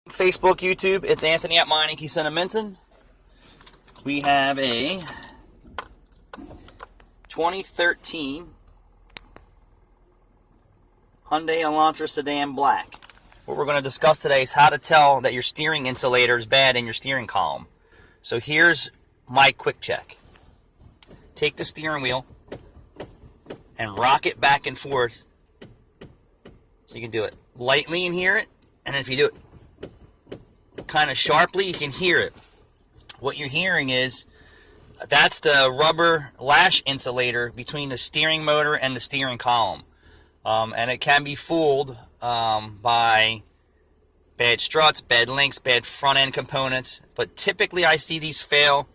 Facebook, YouTube, it's Anthony at Meineke, cinnaminson. We have a 2013 Hyundai Elantra Sedan Black. What we're going to discuss today is how to tell that your steering insulator is bad in your steering column. So here's my quick check. Take the steering wheel and rock it back and forth. So you can do it lightly and hear it, and if you do it kind of sharply, you can hear it. What you're hearing is that's the rubber lash insulator between the steering motor and the steering column, and it can be fooled by bad struts, bad links, bad front end components. But typically I see these fail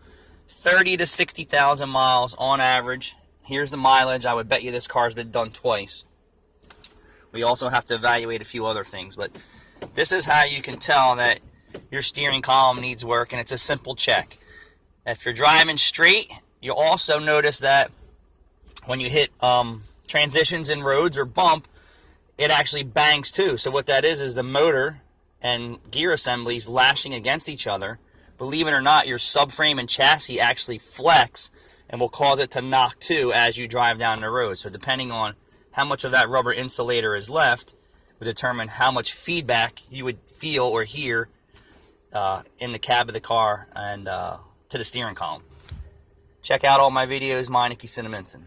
30 to 60,000 miles on average. Here's the mileage. I would bet you this car's been done twice. We also have to evaluate a few other things, but this is how you can tell that your steering column needs work, and it's a simple check. If you're driving straight, you'll also notice that when you hit transitions in roads or bump, it actually bangs too. So what that is the motor and gear assemblies lashing against each other. Believe it or not, your subframe and chassis actually flex and will cause it to knock too as you drive down the road. So depending on how much of that rubber insulator is left would determine how much feedback you would feel or hear in the cab of the car and to the steering column. Check out all my videos, Meineke, cinnaminson.